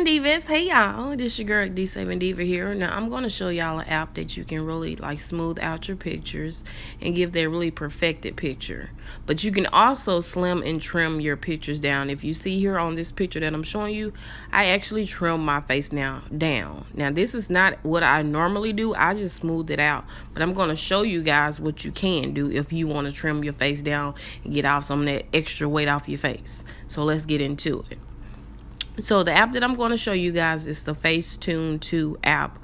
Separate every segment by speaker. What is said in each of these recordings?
Speaker 1: Divas. Hey y'all, this your girl D7 Diva here. Now I'm going to show y'all an app that you can really like smooth out your pictures and give that really perfected picture. But you can also slim and trim your pictures down. If you see here on this picture that I'm showing you, I actually trim my face now down. Now this is not what I normally do. I just smooth it out. But I'm going to show you guys what you can do if you want to trim your face down and get off some of that extra weight off your face. So let's get into it. So the app that I'm going to show you guys is the Facetune 2 app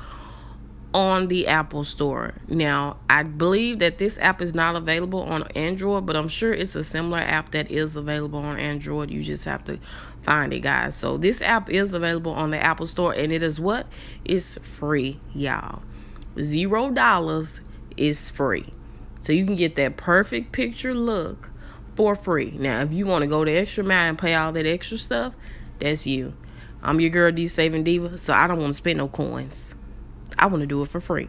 Speaker 1: on the Apple Store. Now, I believe that this app is not available on Android, but I'm sure it's a similar app that is available on Android. You just have to find it, guys. So this app is available on the Apple Store, and it is what? It's free, y'all. $0 is free. So you can get that perfect picture look for free. Now, if you want to go the extra mile and pay all that extra stuff, that's you. I'm your girl D7 Diva, so I don't want to spend no coins. I want to do it for free.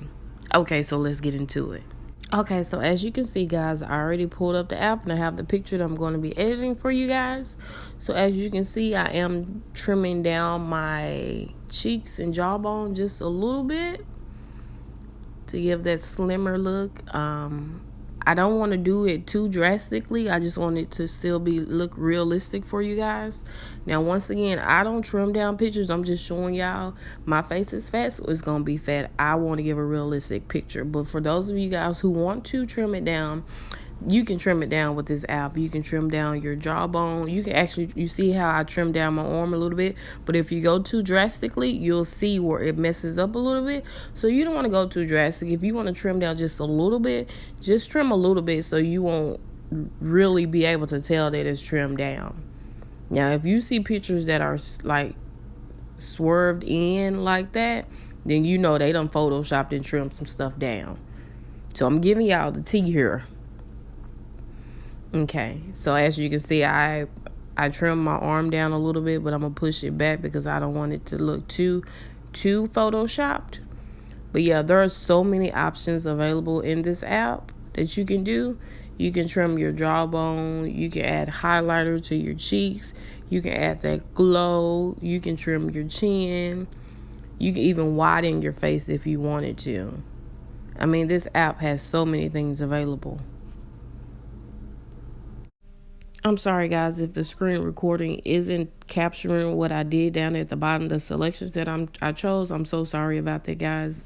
Speaker 1: Okay, so let's get into it. Okay, so as you can see, guys, I already pulled up the app and I have the picture that I'm going to be editing for you guys. So as you can see, I am trimming down my cheeks and jawbone just a little bit to give that slimmer look. I don't want to do it too drastically. I just want it to still look realistic for you guys. Now, once again, I don't trim down pictures. I'm just showing y'all my face is fat, so it's going to be fat. I want to give a realistic picture. But for those of you guys who want to trim it down, you can trim it down with this app. You can trim down your jawbone. You can actually, you see how I trim down my arm a little bit, but if you go too drastically, you'll see where it messes up a little bit. So you don't want to go too drastic. If you want to trim down just a little bit, just trim a little bit so you won't really be able to tell that it's trimmed down. Now, if you see pictures that are like swerved in like that, then you know they done photoshopped and trimmed some stuff down. So I'm giving y'all the tea here. Okay, so as you can see, I trimmed my arm down a little bit, but I'm gonna push it back because I don't want it to look too photoshopped. But yeah, there are so many options available in this app that you can do. You can trim your jawbone, you can add highlighter to your cheeks, you can add that glow, you can trim your chin, you can even widen your face if you wanted to. I mean, this app has so many things available. I'm sorry, guys, if the screen recording isn't capturing what I did down at the bottom, the selections that I chose. I'm so sorry about that, guys.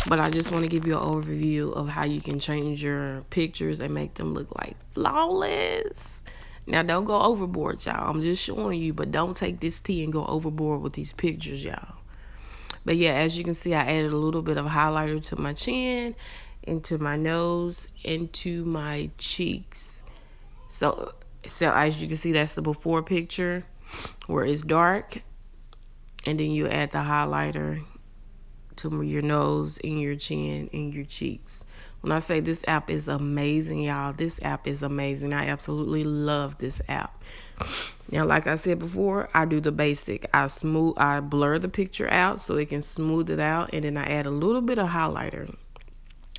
Speaker 1: But I just want to give you an overview of how you can change your pictures and make them look like flawless. Now, don't go overboard, y'all. I'm just showing you, but don't take this tea and go overboard with these pictures, y'all. But yeah, as you can see, I added a little bit of highlighter to my chin, into my nose, into my cheeks. So as you can see, that's the before picture where it's dark, and then you add the highlighter to your nose and your chin and your cheeks. When I say this app is amazing, y'all, this app is amazing. I absolutely love this app. Now, like I said before, I do the basic. I blur the picture out so it can smooth it out, and then I add a little bit of highlighter.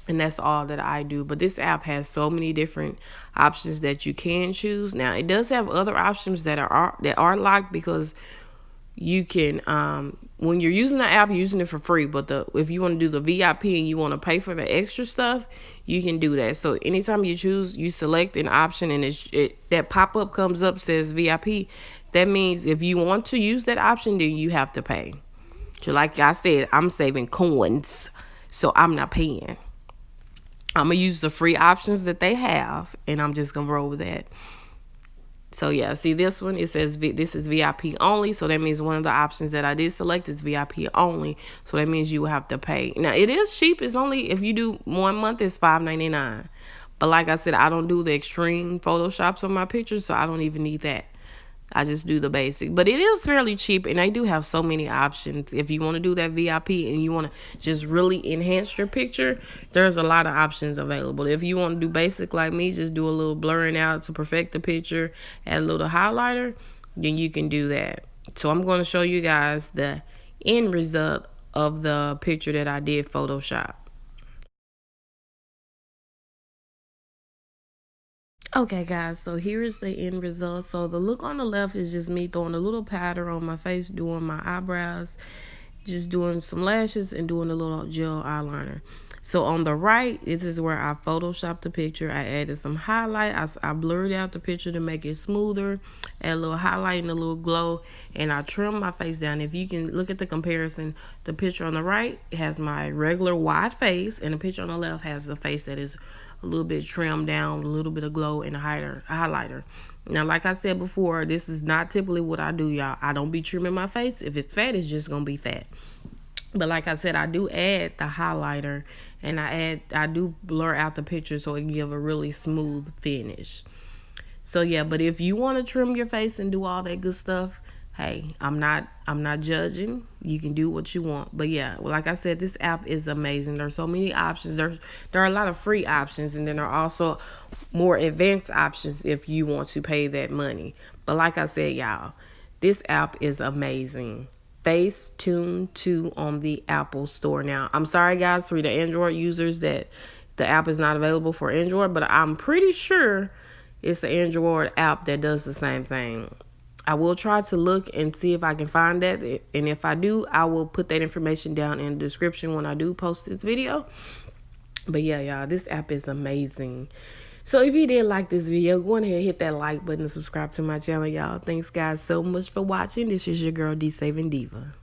Speaker 1: And that's all that I do. But this app has so many different options that you can choose. Now, it does have other options that are locked, because you can, when you're using the app, you're using it for free. But if you want to do the VIP and you want to pay for the extra stuff, you can do that. So anytime you choose, you select an option, and that pop-up comes up, says VIP. That means if you want to use that option, then you have to pay. So like I said, I'm saving coins, so I'm not paying. I'm going to use the free options that they have, and I'm just going to roll with that. So, yeah, see this one, it says this is VIP only. So that means one of the options that I did select is VIP only. So that means you will have to pay. Now, it is cheap. It's only, if you do 1 month, it's $5.99. But like I said, I don't do the extreme photoshops on my pictures, so I don't even need that. I just do the basic. But it is fairly cheap, and they do have so many options. If you want to do that VIP and you want to just really enhance your picture, there's a lot of options available. If you want to do basic like me, just do a little blurring out to perfect the picture, add a little highlighter, then you can do that. So I'm going to show you guys the end result of the picture that I did Photoshop. Okay, guys, so here is the end result. So the look on the left is just me throwing a little powder on my face, doing my eyebrows, just doing some lashes, and doing a little gel eyeliner. So on the right, this is where I photoshopped the picture. I added some highlight. I blurred out the picture to make it smoother, add a little highlight and a little glow, and I trimmed my face down. If you can look at the comparison, the picture on the right has my regular wide face, and the picture on the left has the face that is a little bit trimmed down, a little bit of glow, and a highlighter. Now, like I said before, this is not typically what I do, y'all. I don't be trimming my face. If it's fat, it's just gonna be fat. But like I said, I do add the highlighter, and I do blur out the picture so it give a really smooth finish. So yeah, but if you want to trim your face and do all that good stuff, hey, I'm not judging. You can do what you want. But yeah, like I said, this app is amazing. There's so many options. There are a lot of free options, and then there are also more advanced options if you want to pay that money. But like I said, y'all, this app is amazing. Facetune 2 on the Apple Store. Now, I'm sorry, guys, for the Android users that the app is not available for Android, but I'm pretty sure it's an Android app that does the same thing. I will try to look and see if I can find that. And if I do, I will put that information down in the description when I do post this video. But yeah, y'all, this app is amazing. So if you did like this video, go ahead and hit that like button and subscribe to my channel, y'all. Thanks, guys, so much for watching. This is your girl, D Saving Diva.